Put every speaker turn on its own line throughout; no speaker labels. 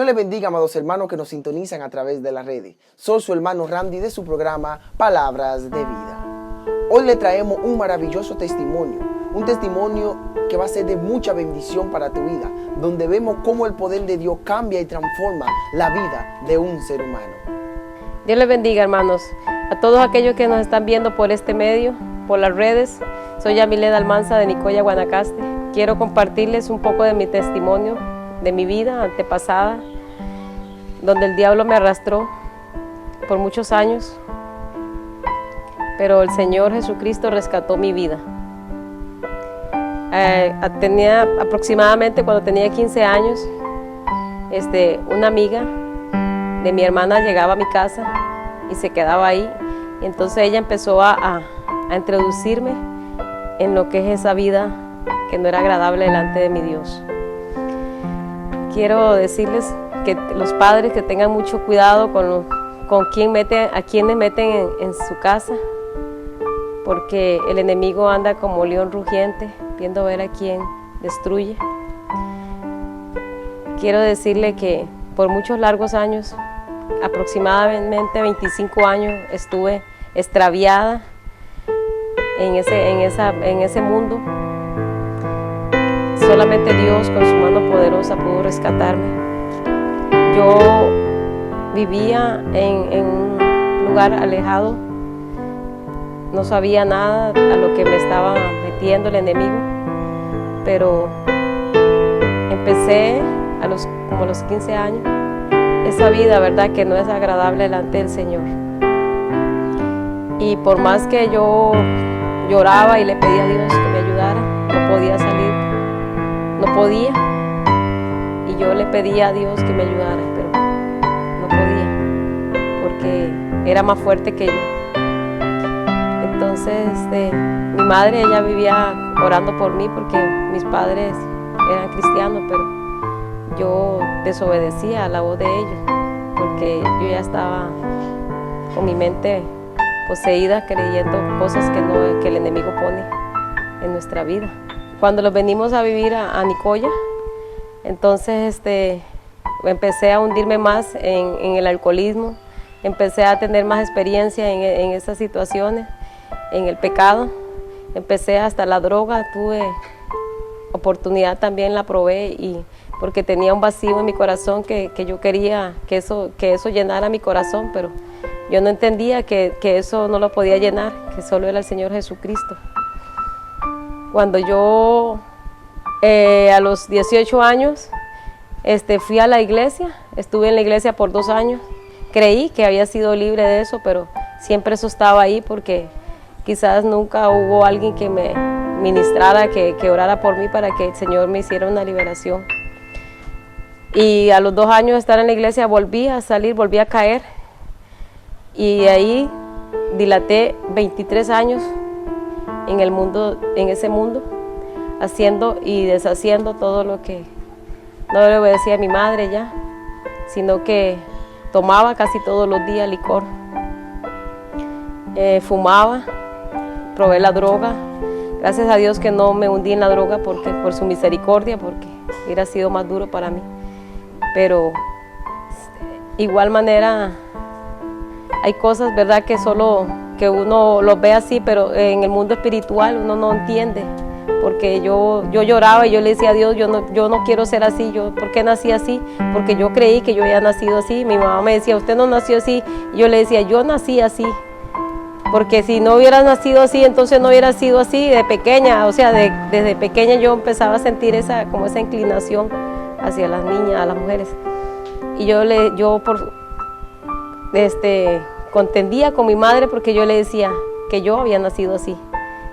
Señor le bendiga, amados hermanos que nos sintonizan a través de las redes. Soy su hermano Randy de su programa Palabras de Vida. Hoy le traemos un maravilloso testimonio, un testimonio que va a ser de mucha bendición para tu vida, donde vemos cómo el poder de Dios cambia y transforma la vida de un ser humano.
Dios les bendiga, hermanos, a todos aquellos que nos están viendo por este medio, por las redes. Soy Yamileda Almanza de Nicoya, Guanacaste. Quiero compartirles un poco de mi testimonio, de mi vida antepasada, donde el diablo me arrastró por muchos años, pero el Señor Jesucristo rescató mi vida. Tenía aproximadamente, cuando tenía 15 años, una amiga de mi hermana llegaba a mi casa y se quedaba ahí, y entonces ella empezó a introducirme en lo que es esa vida que no era agradable delante de mi Dios. Quiero decirles que los padres que tengan mucho cuidado con quienes meten en su casa, porque el enemigo anda como león rugiente, viendo ver a quién destruye. Quiero decirle que por muchos largos años, aproximadamente 25 años, estuve extraviada en ese mundo. Solamente Dios con su mano poderosa pudo rescatarme. Yo vivía en un lugar alejado, no sabía nada a lo que me estaba metiendo el enemigo, pero empecé como a los 15 años, esa vida, ¿verdad?, que no es agradable delante del Señor. Y por más que yo lloraba y le pedía a Dios que me ayudara, no podía salir. No podía, y yo le pedía a Dios que me ayudara, pero no podía, porque era más fuerte que yo. Entonces, mi madre, ella vivía orando por mí, porque mis padres eran cristianos, pero yo desobedecía a la voz de ellos, porque yo ya estaba con mi mente poseída, creyendo cosas que el enemigo pone en nuestra vida. Cuando los venimos a vivir a Nicoya, entonces empecé a hundirme más en el alcoholismo, empecé a tener más experiencia en esas situaciones, en el pecado, empecé hasta la droga, tuve oportunidad también, la probé, y porque tenía un vacío en mi corazón que yo quería que eso llenara mi corazón, pero yo no entendía que eso no lo podía llenar, que solo era el Señor Jesucristo. Cuando yo a los 18 años fui a la iglesia, estuve en la iglesia por 2 años, creí que había sido libre de eso, pero siempre eso estaba ahí porque quizás nunca hubo alguien que me ministrara, que orara por mí para que el Señor me hiciera una liberación. Y a los 2 años de estar en la iglesia volví a salir, volví a caer, y ahí dilaté 23 años en ese mundo, haciendo y deshaciendo todo lo que no le obedecía a mi madre ya, sino que tomaba casi todos los días licor, fumaba, probé la droga. Gracias a Dios que no me hundí en la droga por su misericordia, porque hubiera sido más duro para mí. Pero igual manera hay cosas, ¿verdad?, que uno los ve así, pero en el mundo espiritual uno no entiende, porque yo lloraba y yo le decía a Dios, yo no quiero ser así. ¿Por qué nací así? Porque yo creí que yo había nacido así. Mi mamá me decía, usted no nació así, y yo le decía, yo nací así, porque si no hubiera nacido así, entonces no hubiera sido así de pequeña. O sea, desde pequeña yo empezaba a sentir esa inclinación hacia las niñas, a las mujeres, y yo contendía con mi madre, porque yo le decía que yo había nacido así,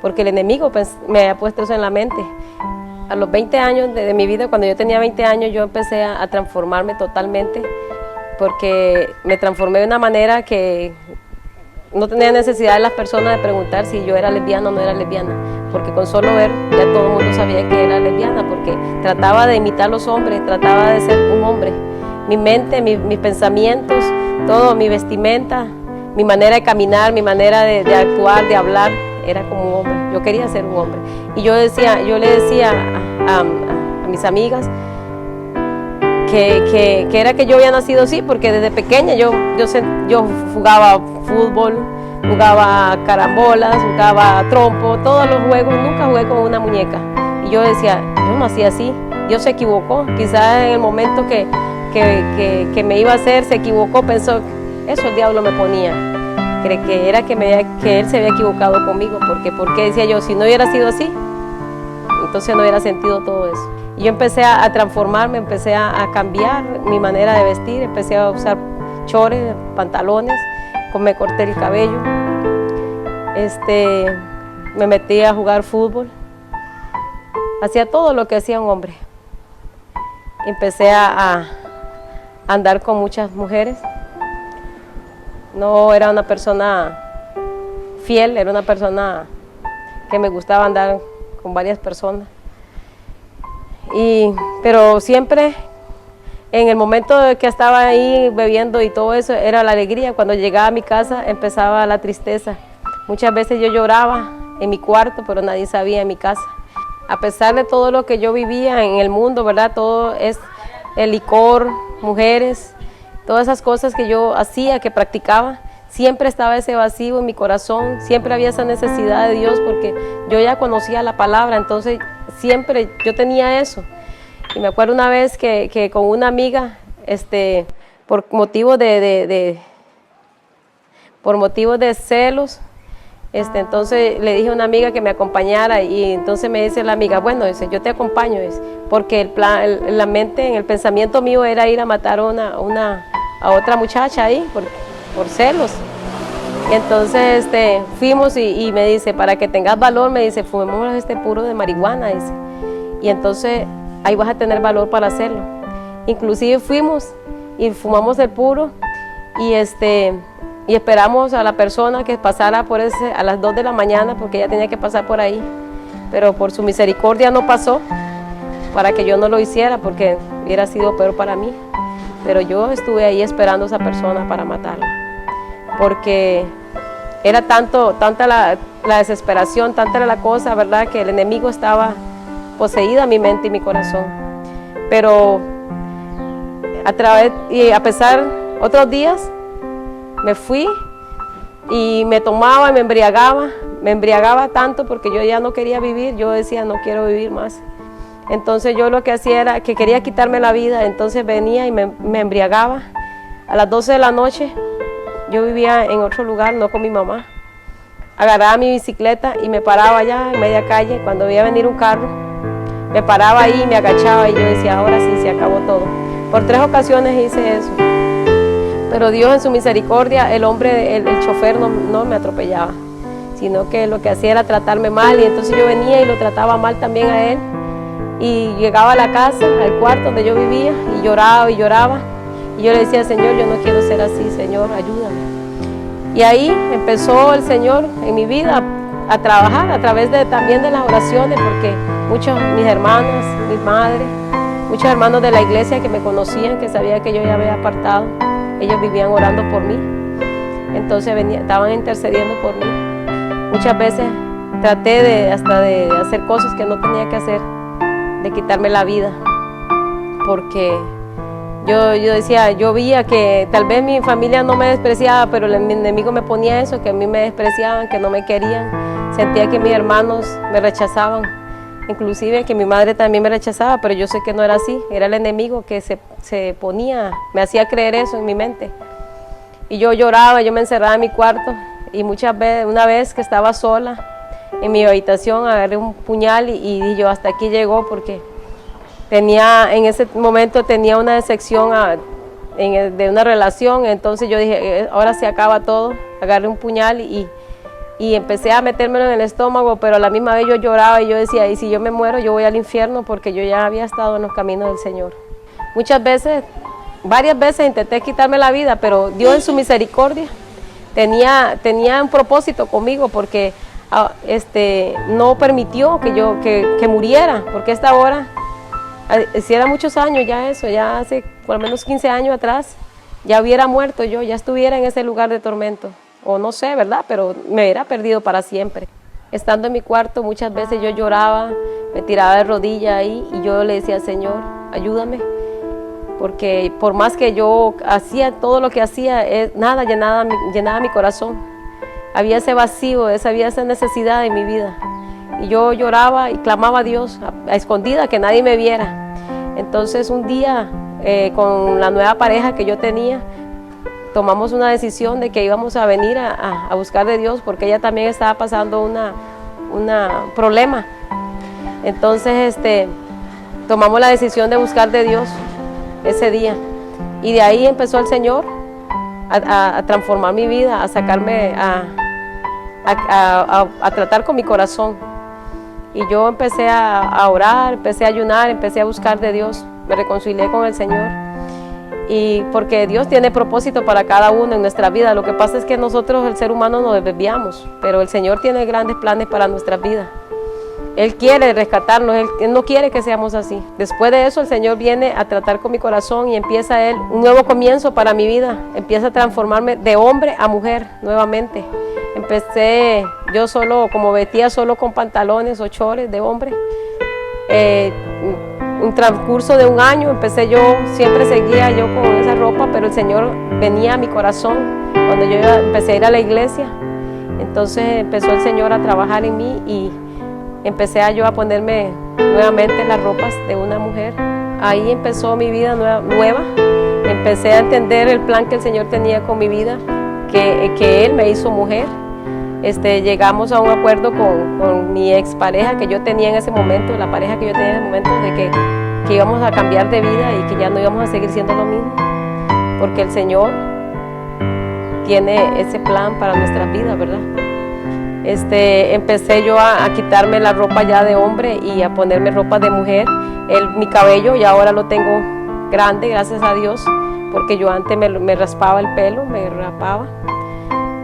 porque el enemigo me había puesto eso en la mente. A los 20 años de mi vida, cuando yo tenía 20 años, yo empecé a transformarme totalmente, porque me transformé de una manera que no tenía necesidad de las personas de preguntar si yo era lesbiana o no era lesbiana, porque con solo ver ya todo el mundo sabía que era lesbiana, porque trataba de imitar a los hombres, trataba de ser un hombre. Mi mente, mis pensamientos, todo, mi vestimenta, mi manera de caminar, mi manera de actuar, de hablar, era como un hombre. Yo quería ser un hombre. Y yo le decía a mis amigas, era que yo había nacido así, porque desde pequeña yo jugaba fútbol, jugaba carambolas, jugaba trompo, todos los juegos, nunca jugué con una muñeca. Y yo decía, yo nací así, Dios se equivocó, quizás en el momento que me iba a hacer, se equivocó, pensó, eso el diablo me ponía. Que era que él se había equivocado conmigo, porque decía yo, si no hubiera sido así, entonces no hubiera sentido todo eso. Y yo empecé a transformarme, empecé a cambiar mi manera de vestir, empecé a usar chores, pantalones, me corté el cabello, me metí a jugar fútbol, hacía todo lo que hacía un hombre. Empecé a andar con muchas mujeres. No era una persona fiel, era una persona que me gustaba andar con varias personas. Pero siempre, en el momento de que estaba ahí bebiendo y todo eso, era la alegría. Cuando llegaba a mi casa empezaba la tristeza. Muchas veces yo lloraba en mi cuarto, pero nadie sabía en mi casa. A pesar de todo lo que yo vivía en el mundo, ¿verdad? Todo es el licor, mujeres, todas esas cosas que yo hacía, que practicaba, siempre estaba ese vacío en mi corazón, siempre había esa necesidad de Dios porque yo ya conocía la palabra, entonces siempre yo tenía eso. Y me acuerdo una vez que con una amiga, por motivos de celos, entonces le dije a una amiga que me acompañara y entonces me dice la amiga, bueno, dice, yo te acompaño, dice, porque la mente, en el pensamiento mío era ir a matar a otra muchacha ahí por celos. Y entonces fuimos y me dice, para que tengas valor, me dice, fumemos este puro de marihuana, dice, y entonces ahí vas a tener valor para hacerlo. Inclusive fuimos y fumamos el puro y esperamos a la persona que pasara a las 2 de la mañana porque ella tenía que pasar por ahí, pero por su misericordia no pasó para que yo no lo hiciera porque hubiera sido peor para mí, pero yo estuve ahí esperando a esa persona para matarla porque era tanta la desesperación, tanta era la cosa, ¿verdad? Que el enemigo estaba poseída mi mente y mi corazón, pero a pesar otros días me fui y me tomaba y me embriagaba tanto porque yo ya no quería vivir, yo decía no quiero vivir más. Entonces yo lo que hacía era que quería quitarme la vida, entonces venía y me embriagaba. A las 12 de la noche yo vivía en otro lugar, no con mi mamá. Agarraba mi bicicleta y me paraba allá en media calle, cuando veía venir un carro, me paraba ahí y me agachaba y yo decía ahora sí, se acabó todo. Por 3 ocasiones hice eso. Pero Dios en su misericordia, el chofer no me atropellaba, sino que lo que hacía era tratarme mal y entonces yo venía y lo trataba mal también a él. Y llegaba a la casa, al cuarto donde yo vivía y lloraba y lloraba. Y yo le decía, Señor, yo no quiero ser así, Señor, ayúdame. Y ahí empezó el Señor en mi vida a trabajar a través también de las oraciones, porque mis hermanas, mi madre, muchos hermanos de la iglesia que me conocían, que sabían que yo ya había apartado, ellos vivían orando por mí, entonces estaban intercediendo por mí. Muchas veces traté hasta de hacer cosas que no tenía que hacer, de quitarme la vida, porque yo decía, yo veía que tal vez mi familia no me despreciaba, pero el enemigo me ponía eso, que a mí me despreciaban, que no me querían, sentía que mis hermanos me rechazaban, inclusive que mi madre también me rechazaba, pero yo sé que no era así, era el enemigo que se ponía, me hacía creer eso en mi mente. Y yo lloraba, yo me encerraba en mi cuarto y muchas veces, una vez que estaba sola en mi habitación, agarré un puñal y yo hasta aquí llegó porque en ese momento tenía una decepción de una relación, entonces yo dije, ahora se acaba todo, agarré un puñal y empecé a metérmelo en el estómago, pero a la misma vez yo lloraba y yo decía, y si yo me muero yo voy al infierno porque yo ya había estado en los caminos del Señor. Varias veces intenté quitarme la vida, pero Dios en su misericordia tenía un propósito conmigo porque no permitió que muriera, porque esta hora, si era muchos años ya eso, ya hace por lo menos 15 años atrás, ya hubiera muerto yo, ya estuviera en ese lugar de tormento. O no sé, ¿verdad? Pero me hubiera perdido para siempre. Estando en mi cuarto, muchas veces yo lloraba, me tiraba de rodillas ahí y yo le decía, Señor, ayúdame, porque por más que yo hacía todo lo que hacía, nada llenaba mi corazón. Había ese vacío, había esa necesidad en mi vida. Y yo lloraba y clamaba a Dios a escondida, que nadie me viera. Entonces un día, con la nueva pareja que yo tenía, tomamos una decisión de que íbamos a venir a buscar de Dios, porque ella también estaba pasando un problema. Entonces tomamos la decisión de buscar de Dios ese día. Y de ahí empezó el Señor a transformar mi vida, a sacarme, a tratar con mi corazón. Y yo empecé a orar, empecé a ayunar, empecé a buscar de Dios, me reconcilié con el Señor. Y porque Dios tiene propósito para cada uno en nuestra vida. Lo que pasa es que nosotros, el ser humano, nos desviamos, pero el Señor tiene grandes planes para nuestras vidas. Él quiere rescatarnos, Él no quiere que seamos así. Después de eso, el Señor viene a tratar con mi corazón y empieza Él un nuevo comienzo para mi vida. Empieza a transformarme de hombre a mujer nuevamente. Empecé yo solo, como vestía solo con pantalones o chores de hombre. Un transcurso de un año siempre seguía yo con esa ropa, pero el Señor venía a mi corazón cuando yo empecé a ir a la iglesia. Entonces empezó el Señor a trabajar en mí y empecé yo a ponerme nuevamente las ropas de una mujer. Ahí empezó mi vida nueva. Empecé a entender el plan que el Señor tenía con mi vida, que Él me hizo mujer. Llegamos a un acuerdo con mi expareja que yo tenía en ese momento, la pareja que yo tenía en ese momento, de que íbamos a cambiar de vida y que ya no íbamos a seguir siendo lo mismo, porque el Señor tiene ese plan para nuestras vidas, ¿verdad? Empecé yo a quitarme la ropa ya de hombre y a ponerme ropa de mujer. Mi cabello ya ahora lo tengo grande, gracias a Dios, porque yo antes me raspaba el pelo, me rapaba.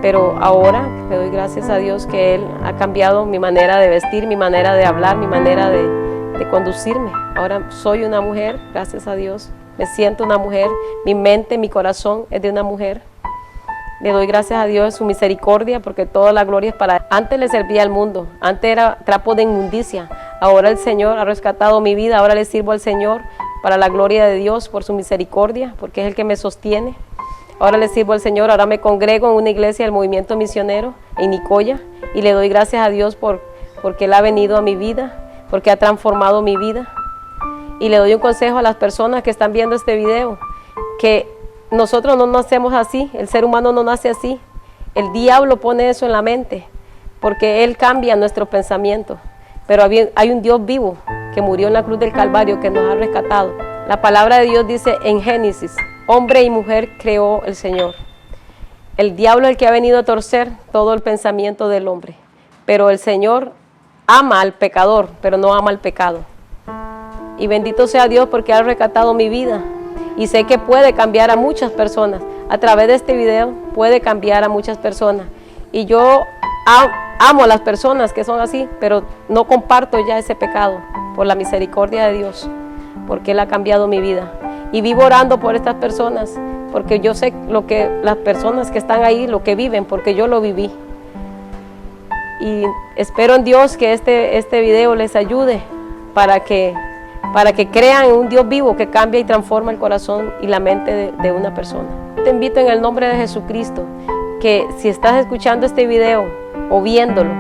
Pero ahora le doy gracias a Dios que Él ha cambiado mi manera de vestir, mi manera de hablar, mi manera de conducirme. Ahora soy una mujer, gracias a Dios. Me siento una mujer, mi mente, mi corazón es de una mujer. Le doy gracias a Dios de su misericordia, porque toda la gloria es para Él. Antes le servía al mundo, antes era trapo de inmundicia. Ahora el Señor ha rescatado mi vida, ahora le sirvo al Señor para la gloria de Dios, por su misericordia, porque es el que me sostiene. Ahora le sirvo al Señor, ahora me congrego en una iglesia del movimiento misionero en Nicoya y le doy gracias a Dios porque Él ha venido a mi vida, porque ha transformado mi vida. Y le doy un consejo a las personas que están viendo este video, que nosotros no nacemos así, el ser humano no nace así. El diablo pone eso en la mente, porque Él cambia nuestro pensamiento. Pero hay un Dios vivo que murió en la cruz del Calvario, que nos ha rescatado. La palabra de Dios dice en Génesis: hombre y mujer creó el Señor. El diablo es el que ha venido a torcer todo el pensamiento del hombre. Pero el Señor ama al pecador, pero no ama al pecado. Y bendito sea Dios porque ha rescatado mi vida. Y sé que puede cambiar a muchas personas. A través de este video puede cambiar a muchas personas. Y yo amo a las personas que son así, pero no comparto ya ese pecado por la misericordia de Dios, porque Él ha cambiado mi vida. Y vivo orando por estas personas, porque yo sé lo que las personas que están ahí, lo que viven, porque yo lo viví. Y espero en Dios que este video les ayude para que crean en un Dios vivo que cambia y transforma el corazón y la mente de una persona. Te invito en el nombre de Jesucristo, que si estás escuchando este video o viéndolo,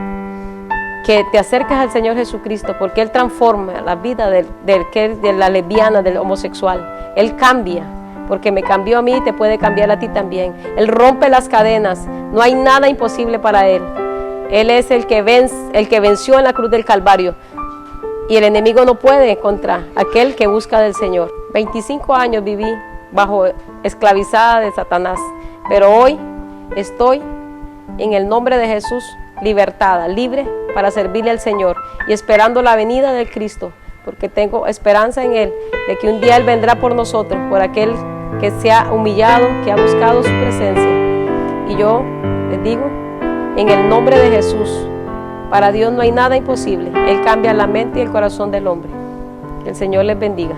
que te acerques al Señor Jesucristo, porque Él transforma la vida de la lesbiana, del homosexual. Él cambia, porque me cambió a mí y te puede cambiar a ti también. Él rompe las cadenas, no hay nada imposible para Él. Él es el que venció en la cruz del Calvario, y el enemigo no puede contra aquel que busca del Señor. 25 años viví bajo esclavizada de Satanás, pero hoy estoy en el nombre de Jesús libertada, libre para servirle al Señor y esperando la venida del Cristo, porque tengo esperanza en Él, de que un día Él vendrá por nosotros, por aquel que se ha humillado, que ha buscado su presencia. Y yo les digo, en el nombre de Jesús, para Dios no hay nada imposible. Él cambia la mente y el corazón del hombre. Que el Señor les bendiga.